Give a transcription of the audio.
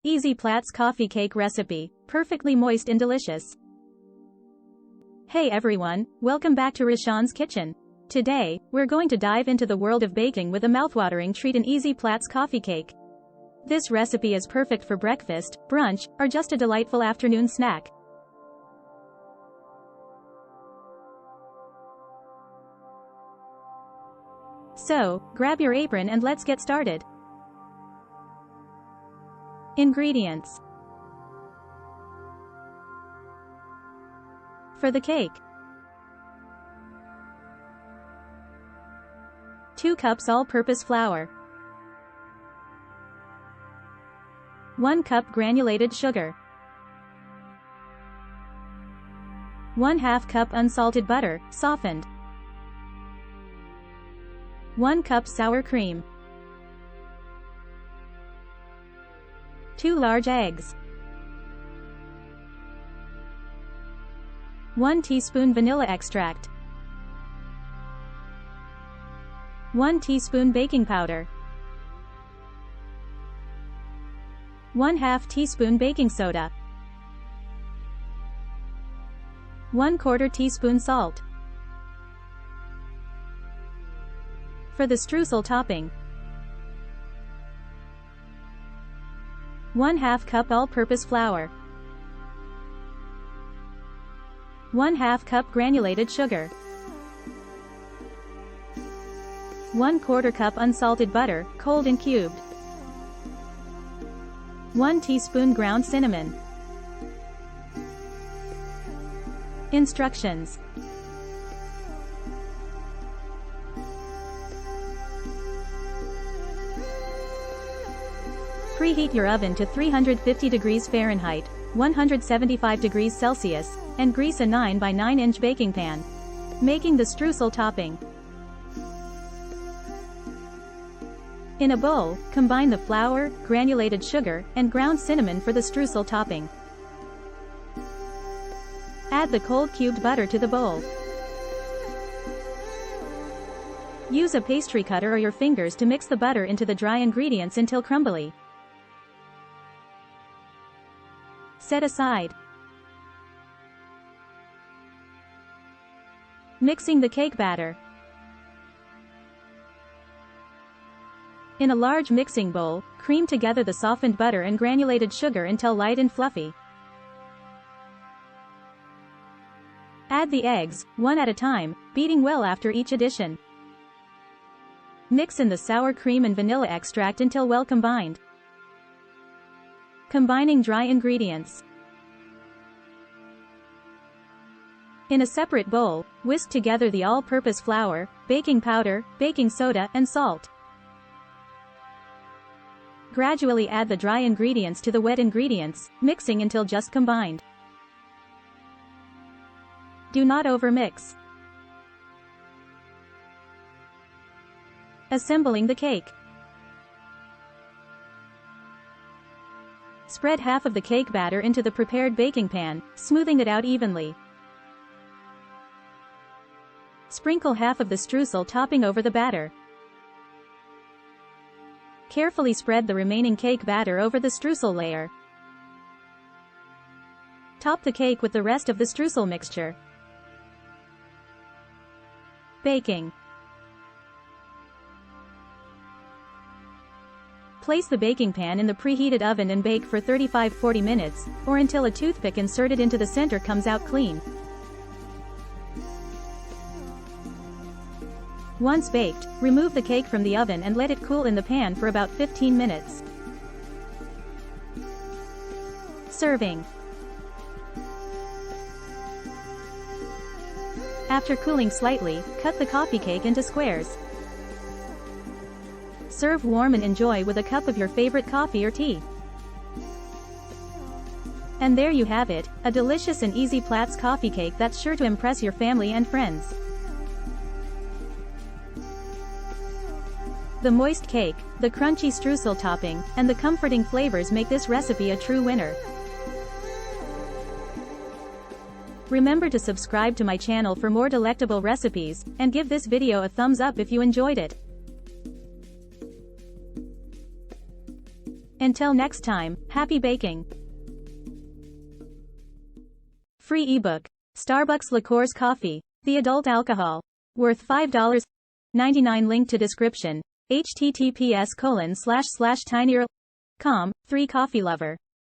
Easy Platz Coffee Cake recipe, perfectly moist and delicious. Hey everyone, welcome back to Rashawn's Kitchen. Today, we're going to dive into the world of baking with a mouthwatering treat, an easy Platz coffee cake. This recipe is perfect for breakfast, brunch, or just a delightful afternoon snack. So, grab your apron and let's get started. Ingredients. For the cake: 2 cups all-purpose flour, 1 cup granulated sugar, 1/2 cup unsalted butter, softened, 1 cup sour cream, 2 large eggs, 1 teaspoon vanilla extract, 1 teaspoon baking powder, 1/2 teaspoon baking soda, 1/4 teaspoon salt. For the streusel topping: 1/2 cup all-purpose flour, 1/2 cup granulated sugar, 1/4 cup unsalted butter, cold and cubed, 1 teaspoon ground cinnamon. Instructions. Preheat your oven to 350 degrees Fahrenheit, 175 degrees Celsius, and grease a 9 by 9 inch baking pan. Making the streusel topping. In a bowl, combine the flour, granulated sugar, and ground cinnamon for the streusel topping. Add the cold cubed butter to the bowl. Use a pastry cutter or your fingers to mix the butter into the dry ingredients until crumbly. Set aside. Mixing the cake batter. In a large mixing bowl, cream together the softened butter and granulated sugar until light and fluffy. Add the eggs, one at a time, beating well after each addition. Mix in the sour cream and vanilla extract until well combined. Combining dry ingredients. In a separate bowl, whisk together the all-purpose flour, baking powder, baking soda, and salt. Gradually add the dry ingredients to the wet ingredients, mixing until just combined. Do not overmix. Assembling the cake. Spread half of the cake batter into the prepared baking pan, smoothing it out evenly. Sprinkle half of the streusel topping over the batter. Carefully spread the remaining cake batter over the streusel layer. Top the cake with the rest of the streusel mixture. Baking. Place the baking pan in the preheated oven and bake for 35–40 minutes, or until a toothpick inserted into the center comes out clean. Once baked, remove the cake from the oven and let it cool in the pan for about 15 minutes. Serving. After cooling slightly, cut the coffee cake into squares. Serve warm and enjoy with a cup of your favorite coffee or tea. And there you have it, a delicious and easy Platz coffee cake that's sure to impress your family and friends. The moist cake, the crunchy streusel topping, and the comforting flavors make this recipe a true winner. Remember to subscribe to my channel for more delectable recipes, and give this video a thumbs up if you enjoyed it. Until next time, happy baking. Free ebook. Starbucks Liqueurs Coffee. The adult alcohol. Worth $5.99. Link to description. https://tinyurl.com. 3 Coffee Lover.